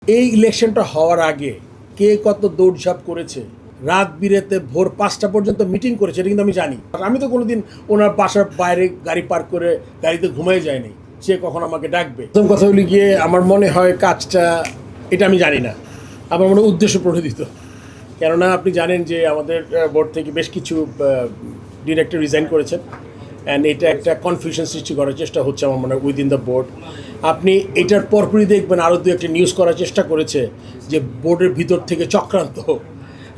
এই ইলেকশনটা হওয়ার আগে কে কত দৌড়ঝাঁপ করেছে, রাত বিরেতে ভোর 5টা পর্যন্ত মিটিং করেছে, এটা কিন্তু আমি জানি। আর আমি তো কোনোদিন ওনার বাসার বাইরে গাড়ি পার্ক করে গাড়িতে ঘুমাই যায়নি, সে কখন আমাকে ডাকবে। প্রথম কথা হলো গিয়ে আমার মনে হয় কাজটা, এটা আমি জানি না, আমার মনে হয় উদ্দেশ্য প্রণোদিত। কেননা আপনি জানেন যে আমাদের বোর্ড থেকে বেশ কিছু ডিরেক্টর রিজাইন করেছেন, অ্যান্ড এটা একটা কনফিউশন সৃষ্টি করার চেষ্টা হচ্ছে আমার মনে হয় উইদিন দ্য বোর্ড। আপনি এটার পরপরই দেখবেন আরও দু একটা নিউজ করার চেষ্টা করেছে যে বোর্ডের ভিতর থেকে চক্রান্ত।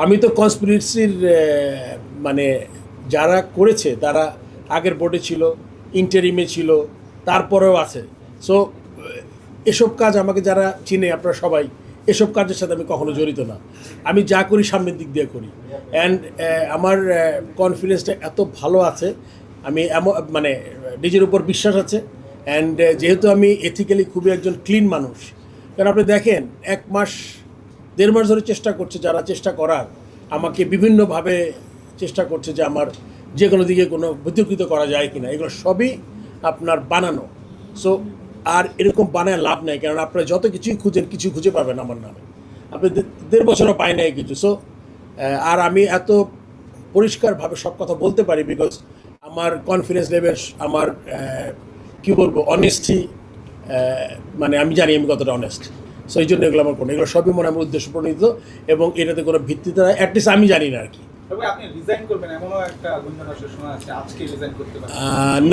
আমি তো কনস্পিরেসির মানে যারা করেছে তারা আগের বোর্ডে ছিল, ইন্টারিমে ছিল, তারপরেও আছে। সো এসব কাজ আমাকে যারা চিনে আপনারা সবাই, এসব কাজের সাথে আমি কখনো জড়িত না। আমি যা করি সামনের দিক দিয়ে করি, অ্যান্ড আমার কনফিডেন্সটা এত ভালো আছে, আমি এমন মানে নিজের উপর বিশ্বাস আছে। অ্যান্ড যেহেতু আমি এথিক্যালি খুবই একজন ক্লিন মানুষ, কারণ আপনি দেখেন 1-1.5 মাস ধরে চেষ্টা করছে যারা চেষ্টা করার, আমাকে বিভিন্নভাবে চেষ্টা করছে যে আমার যে কোনো দিকে কোনো বিতর্কিত করা যায় কি না, এগুলো সবই আপনার বানানো। সো আর এরকম বানায় লাভ নেই, কারণ আপনারা যত কিছুই খুঁজেন কিছু খুঁজে পাবেন আমার নামে, আপনি 1.5 বছরও পাই নাই কিছু। সো আর আমি এত পরিষ্কারভাবে সব কথা বলতে পারি বিকজ আমার কনফিডেন্স লেভেল, আমার কী বলবো, অনেস্টি, মানে আমি জানি আমি কতটা অনেস্ট। সো এই জন্য এগুলো আমার কোনো, এগুলো সবই মনে আমার উদ্দেশ্য প্রণীত, এবং এটাতে কোনো ভিত্তিতে অ্যাটলিস্ট আমি জানি না আর কি।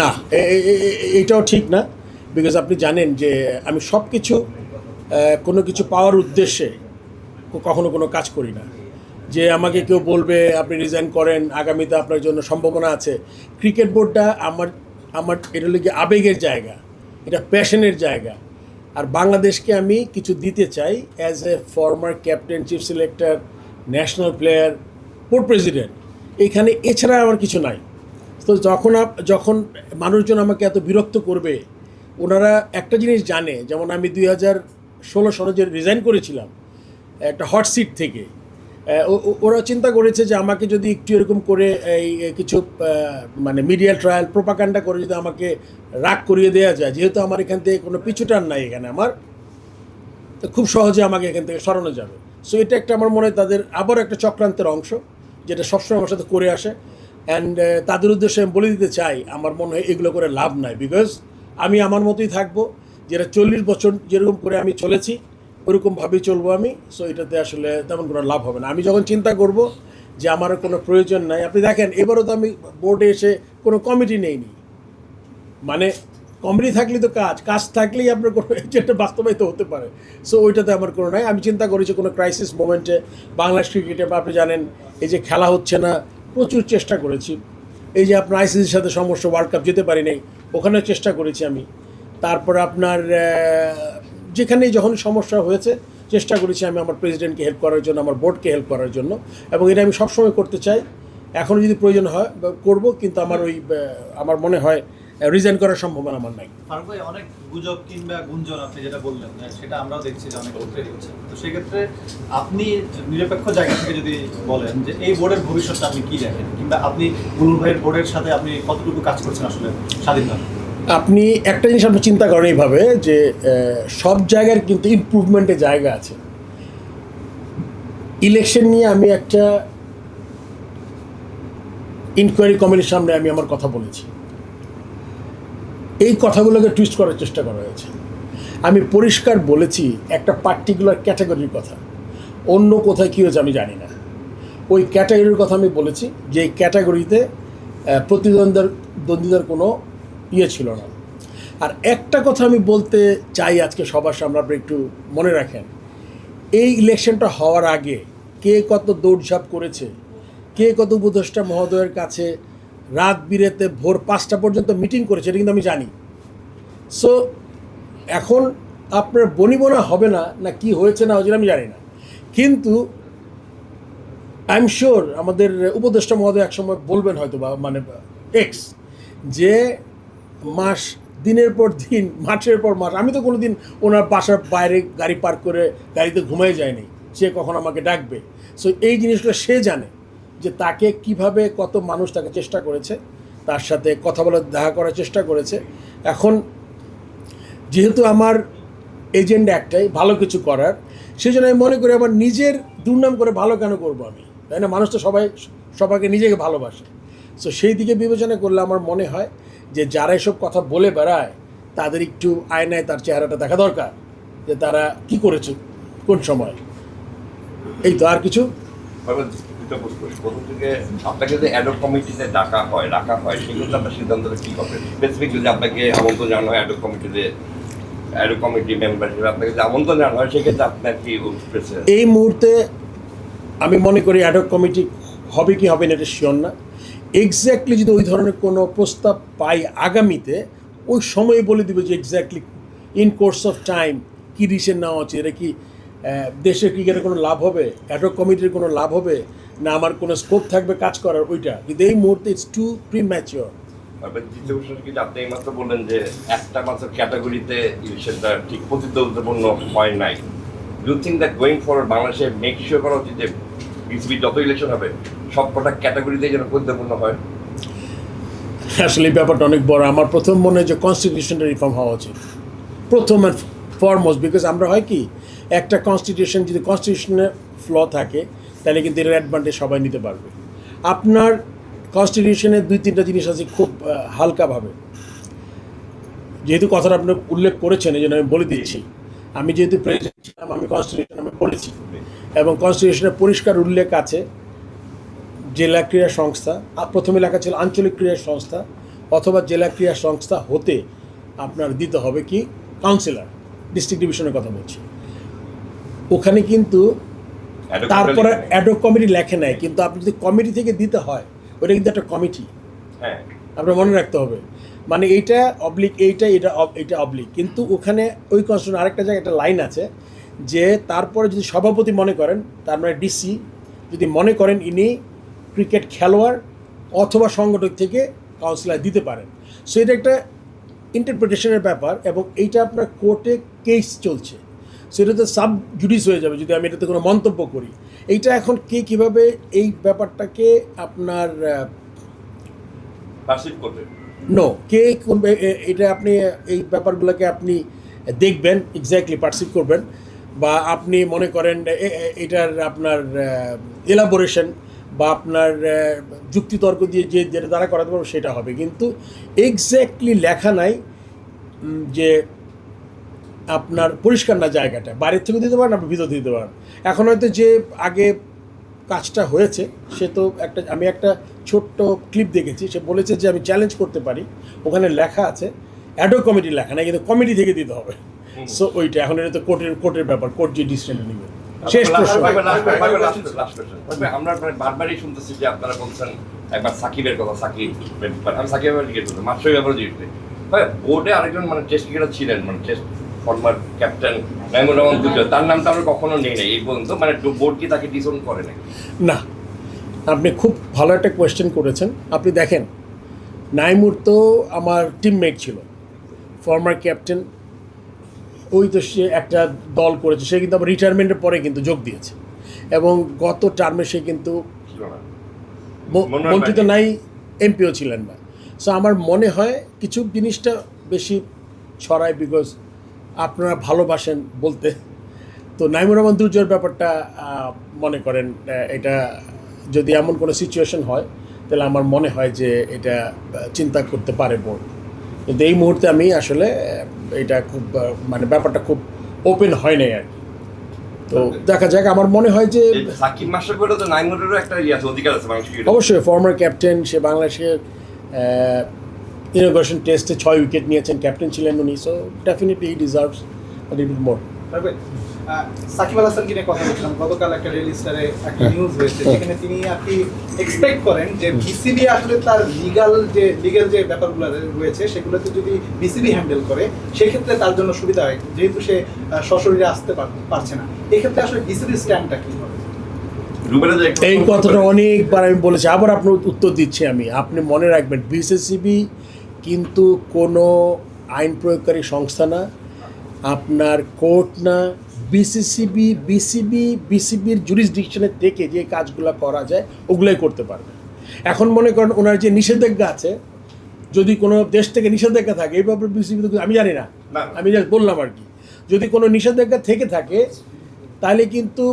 না, এইটাও ঠিক না, বিকজ আপনি জানেন যে আমি সব কিছু কোনো কিছু পাওয়ার উদ্দেশ্যে কখনো কোনো কাজ করি না। যে আমাকে কেউ বলবে আপনি রিজাইন করেন, আগামীতে আপনার জন্য সম্ভাবনা আছে। ক্রিকেট বোর্ডটা আমার আমার এটা হলো কি আবেগের জায়গা, এটা প্যাশনের জায়গা। আর বাংলাদেশকে আমি কিছু দিতে চাই as a former captain, chief selector, national player, board president, এখানে এছাড়া আমার কিছু নাই। তো যখন মানুষজন আমাকে এত বিরক্ত করবে, ওনারা একটা জিনিস জানে, যেমন আমি 2016 সালে যে রিজাইন করেছিলাম একটা হট সিট থেকে, ওরা চিন্তা করেছে যে আমাকে যদি একটু এরকম করে এই কিছু মানে মিডিয়া ট্রায়াল প্রোপাগান্ডা করে যদি আমাকে রাগ করিয়ে দেওয়া যায়, যেহেতু আমার এখান থেকে কোনো পিছুটান নাই এখানে আমার, তো খুব সহজে আমাকে এখান থেকে সরানো যাবে। সো এটা একটা আমার মনে হয় তাদের আবার একটা চক্রান্তের অংশ, যেটা সবসময় আমার সাথে করে আসে। অ্যান্ড তাদের উদ্দেশ্যে আমি বলে দিতে চাই আমার মনে হয় এগুলো করে লাভ নাই, বিকজ আমি আমার মতোই থাকবো, যেটা 40 বছর যেরকম করে আমি চলেছি ওরকমভাবেই চলবো আমি। সো এটাতে আসলে তেমন কোনো লাভ হবে না। আমি যখন চিন্তা করব যে আমার কোনো প্রয়োজন নাই, আপনি দেখেন এবারও তো আমি বোর্ডে এসে কোনো কমিটি নেইনি, মানে কমিটি থাকলে তো কাজ থাকলেই আপনার কোনো এজেন্টটা বাস্তবায়িত হতে পারে। সো ওইটাতে আমার কোনো নাই। আমি চিন্তা করেছি কোনো ক্রাইসিস মোমেন্টে বাংলাদেশ ক্রিকেটে, আপনি জানেন এই যে খেলা হচ্ছে না, প্রচুর চেষ্টা করেছি। এই যে আপনার আইসিসির সাথে সমস্যা, ওয়ার্ল্ড কাপ যেতে পারি নাই, ওখানেও চেষ্টা করেছি আমি। তারপরে আপনার যেখানেই যখন সমস্যা হয়েছে চেষ্টা করেছি আমি আমার প্রেসিডেন্টকে হেল্প করার জন্য, আমার বোর্ডকে হেল্প করার জন্য, এবং এটা আমি সবসময় করতে চাই। এখনও যদি প্রয়োজন হয় করব, কিন্তু আমার আমার মনে হয় রিজাইন করার সম্ভাবনা আমার নাই। ফারুক ভাই, অনেক গুজব কিংবা গুঞ্জন আপনি যেটা বললেন সেটা আমরাও দেখছি যে অনেক তৈরি হচ্ছে। তো সেক্ষেত্রে আপনি নিরপেক্ষ জায়গা থেকে যদি বলেন যে এই বোর্ডের ভবিষ্যৎটা আপনি কি দেখেন, কিংবা আপনি বুলবুল ভাইয়ের বোর্ডের সাথে আপনি কতটুকু কাজ করছেন আসলে স্বাধীনভাবে? আপনি একটা জিনিস আপনি চিন্তা করেন এইভাবে যে সব জায়গার কিন্তু ইমপ্রুভমেন্টের জায়গা আছে। ইলেকশন নিয়ে আমি একটা ইনকোয়ারি কমিটির সামনে আমি আমার কথা বলেছি, এই কথাগুলোকে টুইস্ট করার চেষ্টা করা হয়েছে। আমি পরিষ্কার বলেছি একটা পার্টিকুলার ক্যাটাগরির কথা, অন্য কোথায় কী হয়েছে আমি জানি না। ওই ক্যাটাগরির কথা আমি বলেছি যে এই ক্যাটাগরিতে প্রতিদ্বন্দ্বিতার কোনো ছিল না। আর একটা কথা আমি বলতে চাই আজকে সবার সামনে, আপনি একটু মনে রাখেন, এই ইলেকশনটা হওয়ার আগে কে কত দৌড়ঝাঁপ করেছে, কে কত উপদেষ্টা মহোদয়ের কাছে রাত বিরেতে ভোর 5টা পর্যন্ত মিটিং করেছে, এটা কিন্তু আমি জানি। সো এখন আপনার বনিবনা হবে না না কি হয়েছে না হয়েছে আমি জানি না, কিন্তু আই এম শিওর আমাদের উপদেষ্টা মহোদয় একসময় বলবেন হয়তো, বা মানে যে মাস দিনের পর দিন, মাসের পর মাস, আমি তো কোনো দিন ওনার বাসার বাইরে গাড়ি পার্ক করে গাড়িতে ঘুমাই যায়নি, সে কখন আমাকে ডাকবে। সো এই জিনিসটা সে জানে যে তাকে কিভাবে কত মানুষ তাকে চেষ্টা করেছে, তার সাথে কথা বলার, দেখা করার চেষ্টা করেছে। এখন যেহেতু আমার এজেন্ডা একটাই, ভালো কিছু করার, সেই জন্য আমি মনে করি আমার নিজের দুর্নাম করে ভালো কেন করবো আমি, তাই না? মানুষ তো সবাইকে নিজেকে ভালোবাসে। সো সেই দিকে বিবেচনা করলে আমার মনে হয় যে যারা এসব কথা বলে বেড়ায় তাদের একটু আয়নায় তার চেহারাটা দেখা দরকার, যে তারা কি করেছে কোন সময়। এই তো, আর কিছু? প্রথম থেকে আপনাকে যে অ্যাডক কমিটিতে রাখা হয় সেক্ষেত্রে আপনার সিদ্ধান্তটা কী হবে? স্পেসিফিক যদি আপনাকে আমন্ত্রণ জানানো হয় অ্যাডক কমিটি মেম্বার হিসেবে আপনাকে যে আমন্ত্রণ জানানো হয় সেক্ষেত্রে আপনার কি প্রেসিডেন্ট? এই মুহূর্তে আমি মনে করি অ্যাডক কমিটি হবে কি হবে না এটা শিওর না। এক্স্যাক্টলি যদি ওই ধরনের কোনো প্রস্তাব পাই আগামীতে, ওই সময়ে বলে দেবে যে exactly in course of time কী ডিসিশন নেওয়া হচ্ছে। এটা কি দেশের ক্রিকেটের কোনো লাভ হবে, অ্যাডক কমিটির কোনো লাভ হবে, না আমার কোনো স্কোপ থাকবে কাজ করার, ওইটা কিন্তু এই মুহূর্তে ইটস টু প্রিম্যাচিওর। আপনি এইমাত্র বললেন যে একটা মাত্র ক্যাটাগরিতে ইলেকশনটা ঠিক প্রতিদ্বন্দ্বিপূর্ণ হয় নাই। Do think that going forward বাংলাদেশে মেক শিওর করা উচিত যে বিসিবি যত ইলেকশন হবে সব কটা ক্যাটাগরিতে যেন প্রতিদ্বন্দ্বিপূর্ণ হয়? আসলে এই ব্যাপারটা অনেক বড়। আমার প্রথম মনে হয় যে কনস্টিটিউশনটা রিফর্ম হওয়া উচিত প্রথম অ্যান্ড ফরমোস্ট। বিকজ আমরা হয় কি, একটা কনস্টিটিউশন যদি কনস্টিটিউশনে ফ্ল থাকে তাহলে কিন্তু এর অ্যাডভান্টেজ সবাই নিতে পারবে। আপনার কনস্টিটিউশনে 2-3টা জিনিস আছে খুব হালকাভাবে, যেহেতু কথাটা আপনি উল্লেখ করেছেন এই জন্য আমি বলে দিচ্ছি। আমি যেহেতু প্রেসিডেন্ট ছিলাম, আমি কনস্টিটিউশন আমি পড়েছি এবং কনস্টিটিউশনে পরিষ্কার উল্লেখ আছে জেলা ক্রীড়া সংস্থা, প্রথমে লেখা ছিল আঞ্চলিক ক্রীড়া সংস্থা অথবা জেলা ক্রীড়া সংস্থা হতে আপনার দিতে হবে কি কাউন্সিলর, ডিস্ট্রিক্ট ডিভিশনের কথা বলছি। ওখানে কিন্তু তারপরে অ্যাডক কমিটি লেখে নেয়, কিন্তু আপনি যদি কমিটি থেকে দিতে হয় ওটা কিন্তু একটা কমিটি, হ্যাঁ আপনার মনে রাখতে হবে। মানে এইটা অবলিক, এটা অবলিক, কিন্তু ওখানে ওই কনস্টিটিউশন আরেকটা জায়গায় একটা লাইন আছে যে তারপরে যদি সভাপতি মনে করেন, তার মানে ডিসি যদি মনে করেন ইনি ক্রিকেট খেলোয়াড় অথবা সংগঠক থেকে কাউন্সিলর দিতে পারেন। সো এটা একটা ইন্টারপ্রিটেশনের ব্যাপার এবং এইটা আপনার কোর্টে কেস চলছে, সেটা তো সাব জুডিস হয়ে যাবে যদি আমি এটাতে কোনো মন্তব্য করি। এইটা এখন কে কীভাবে এই ব্যাপারটাকে আপনার পারসিভ করবে, কে করবে, এটা আপনি এই ব্যাপারগুলোকে আপনি দেখবেন, এক্স্যাক্টলি পারসিভ করবেন, বা আপনি মনে করেন এটার আপনার এলাবোরেশন বা আপনার যুক্তিতর্ক দিয়ে যেটা দ্বারা করাতে পারবো সেটা হবে, কিন্তু এক্স্যাক্টলি লেখা নাই যে আপনার পরিষ্কার না জায়গাটা, বাইরের থেকে দিতে পারেন, আপনি ভিতর দিতে পারেন। এখন হয়তো যে আগে কাজটা হয়েছে সে তো আমি একটা ছোট্ট ক্লিপ দেখেছি, সে বলেছে যে আমি চ্যালেঞ্জ করতে পারি, ওখানে লেখা আছে অ্যাডক কমিটি লেখা নাই, কিন্তু কমিটি থেকে দিতে হবে। সো ওইটা এখন এটা তো কোর্টের ব্যাপার, কোর্ট যে ডিসিশন নেবে। শেষ প্রশ্ন, আমরা বারবারই শুনতেছি যে আপনারা বলছেন একবার সাকিবের কথা, আমি সাকিবের জিজ্ঞেস করতে মাত্রই ব্যাপারে জিজ্ঞেস করি, বোর্ডে আরেকজন মানে টেস্ট ক্রিকেটার ছিলেন, মানে test former captain Naimur Rahman Durjoy, তার নামটা আমরা কখনো নেই নাই এই পর্যন্ত, মানে বোর্ড কি তাকে ডিসোন করে নাই? না, আপনি খুব ভালো একটা কোয়েশ্চেন করেছেন। আপনি দেখেন নাইমুর তো আমার টিমমেট ছিল, ফর্মার ক্যাপ্টেন, ওই তো সে একটা দল করেছে, সে কিন্তু আবার রিটায়ারমেন্টের পরে কিন্তু যোগ দিয়েছে এবং গত টার্মে সে কিন্তু মন্ত্রী তো নাই, এমপিও ছিলেন না। সো আমার মনে হয় কিছু জিনিসটা বেশি ছড়ায়, বিকজ আপনারা ভালোবাসেন বলতে। তো নাইমুর রহমান দুর্জয়ের ব্যাপারটা মনে করেন এটা যদি এমন কোনো সিচুয়েশন হয় তাহলে আমার মনে হয় যে এটা চিন্তা করতে পারে বোর্ড, কিন্তু এই মুহূর্তে আমি আসলে এটা খুব মানে ব্যাপারটা খুব ওপেন হয় নাই আর কি। তো দেখা যাক, আমার মনে হয় যে সাকিব মাস্টার করে তো নাইমুরেরও একটা অধিকার আছে মানুষের, অবশ্যই ফর্মার ক্যাপ্টেন, সে বাংলাদেশের ইনোগ্রেশন টেস্টে 6 উইকেট নিয়েছেন, ক্যাপ্টেন ছিলেন উনি। So definitely he deserves a little bit more. Shakib Al হাসানকে নিয়ে কথা বলছিলাম, গতকাল একটা ডেইলি স্টারে একটা নিউজ হয়েছে যেখানে তিনি আর কি এক্সপেক্ট করেন যে বিসিবি আসলে তার লিগ্যাল যে ব্যাপারগুলো রয়েছে সেগুলোতে যদি বিসিবি হ্যান্ডেল করে সেক্ষেত্রে তার জন্য সুবিধা হয়, যেহেতু সে সশরীরে আসতে পারছে না। এক্ষেত্রে আসলে বিসিবির স্ট্যান্ডটা কী হবে? এই কথাটা অনেকবার আমি বলেছি, আবার আপনার উত্তর দিচ্ছি আমি। আপনি মনে রাখবেন বিসিবি কিন্তু কোনো আইন প্রয়োগকারী সংস্থা না, আপনার কোর্ট না। বিসিবির জুরিসডিকশনের থেকে যে কাজগুলো করা যায় ওগুলোই করতে পারবে। এখন মনে করেন ওনার যে নিষেধাজ্ঞা আছে, যদি কোনো দেশ থেকে নিষেধাজ্ঞা থাকে, এই ব্যাপারে বিসিবি তো আমি জানি না, আমি জাস্ট বললাম আর কি। যদি কোনো নিষেধাজ্ঞা থেকে থাকে তাহলে কিন্তু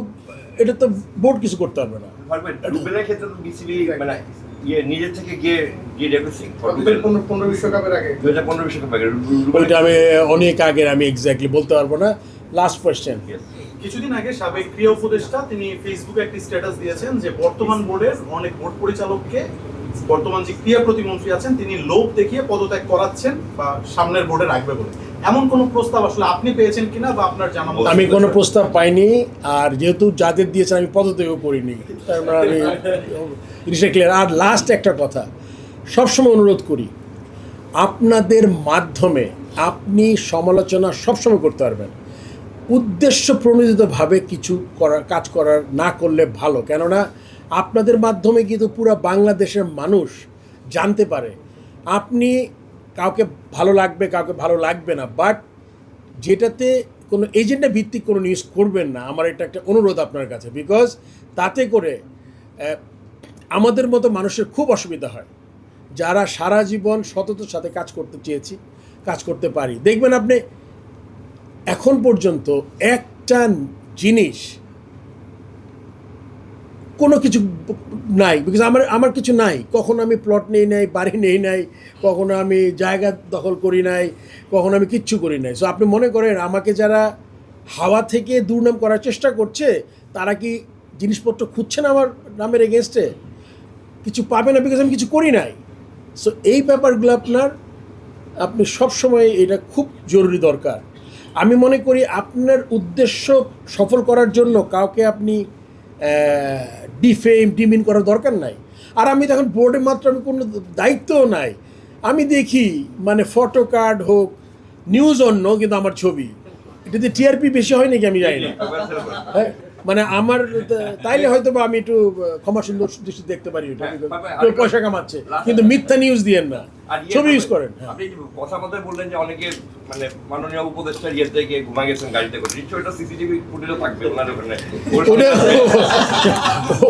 এটা তো বোর্ড কিছু করতে পারবে না। রুবেলের ক্ষেত্রে তো বিসিবি মানে নিজের থেকে গিয়ে রেফারেন্সিং 15 বিশ্বকাপের আগে 2015 বিশ্বকাপ আগে ওইটা আমি অনেক আগে আমি এক্স্যাক্টলি বলতে পারবো না। Last question. কিছুদিন আগে সাবেক ক্রীড়া উপদেষ্টা তিনি ফেসবুকে একটি স্ট্যাটাস দিয়েছেন যে বর্তমান বোর্ডের অনেক বোর্ড পরিচালককে বর্তমান যে ক্রীড়া প্রতিমন্ত্রী আছেন তিনি লোভ দেখিয়ে পদত্যাগ করাচ্ছেন বা সামনের বোর্ডে রাখবে বলে। এমন কোনো প্রস্তাব আসলে আপনি পেয়েছেন কিনা বা আপনার জানা মতে? আমি কোনো প্রস্তাব পাইনি, আর যেহেতু যাদের দিয়েছেন আমি পদত্যাগও করিনি, তার মানে আমি জিনিসটা ক্লিয়ার। আর লাস্ট একটা কথা সবসময় অনুরোধ করি, আপনাদের মাধ্যমে আপনি সমালোচনা সবসময় করতে পারবেন, উদ্দেশ্য প্রণোদিতভাবে কিছু কাজ করার না করলে ভালো। কেননা আপনাদের মাধ্যমে কিন্তু পুরো বাংলাদেশের মানুষ জানতে পারে আপনি কাউকে ভালো লাগবে কাউকে ভালো লাগবে না, বাট যেটাতে কোনো এজেন্ডা ভিত্তিক কোনো নিউজ করবেন না। আমার এটা একটা অনুরোধ আপনার কাছে, বিকজ তাতে করে আমাদের মতো মানুষের খুব অসুবিধা হয়, যারা সারা জীবন সততার সাথে কাজ করতে চেয়েছি, কাজ করতে পারি। দেখবেন আপনি এখন পর্যন্ত একটা জিনিস কোনো কিছু নাই, বিকজ আমার কিছু নাই। কখনো আমি প্লট নেই নাই, বাড়ি নেই নাই, কখনো আমি জায়গা দখল করি নাই, কখনো আমি কিচ্ছু করি নাই। সো আপনি মনে করেন আমাকে যারা হাওয়া থেকে দুর্নাম করার চেষ্টা করছে তারা কি জিনিসপত্র খুঁজছে না আমার নামের এগেনস্টে? কিছু পাবে না, বিকজ আমি কিছু করি নাই। সো এই ব্যাপারগুলো আপনি সবসময় এটা খুব জরুরি দরকার। আমি মনে করি আপনার উদ্দেশ্য সফল করার জন্য কাউকে আপনি ডিমিন করার দরকার নাই। আর আমি তখন বোর্ডে মাত্র আমি কোনো দায়িত্বও নাই, আমি দেখি মানে ফটো কার্ড হোক নিউজ অন্য, কিন্তু আমার ছবি এটাতে টিআরপি বেশি হয় নাকি আমি জানি না। হ্যাঁ, মানে আমার তাইলে হয়তো বা আমি একটু ক্ষমা সুন্দর দৃষ্টি দেখতে পারি, ওটা কেউ পয়সা কামাচ্ছে, কিন্তু মিথ্যা নিউজ দিয়েন না, ছবি ইউজ করেন। হ্যাঁ, আপনি কথা মতো বললেন যে অনেকে মানে মাননীয় উপদেষ্টার ইয়ে থেকে ঘুমা গেছেন গাড়িতে করে, নিশ্চয়ই ওটা সিসিটিভি ফুটেজও থাকবে ওনার ওখানে।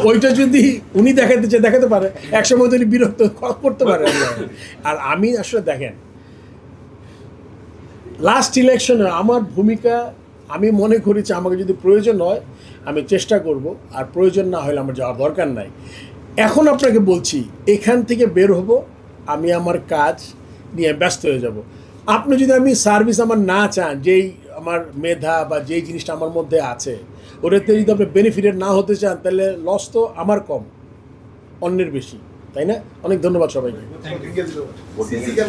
ওইটা যদি উনি দেখাতে পারে, একসময় তিনি বিরক্ত করতে পারে। আর আমি আসলে দেখেন লাস্ট ইলেকশনে আমার ভূমিকা, আমি মনে করেছি আমাকে যদি প্রয়োজন হয় আমি চেষ্টা করব, আর প্রয়োজন না হলে আমার যাওয়ার দরকার নাই। এখন আপনাকে বলছি এখান থেকে বের হব, আমি আমার কাজ নিয়ে ব্যস্ত হয়ে যাব। আপনি যদি আমি সার্ভিস আমার না চান, যেই আমার মেধা বা যেই জিনিসটা আমার মধ্যে আছে ওটাতে যদি আপনি বেনিফিটেড না হতে চান, তাহলে লস তো আমার কম, অন্যের বেশি, তাই না? অনেক ধন্যবাদ সবাইকে। Thank you.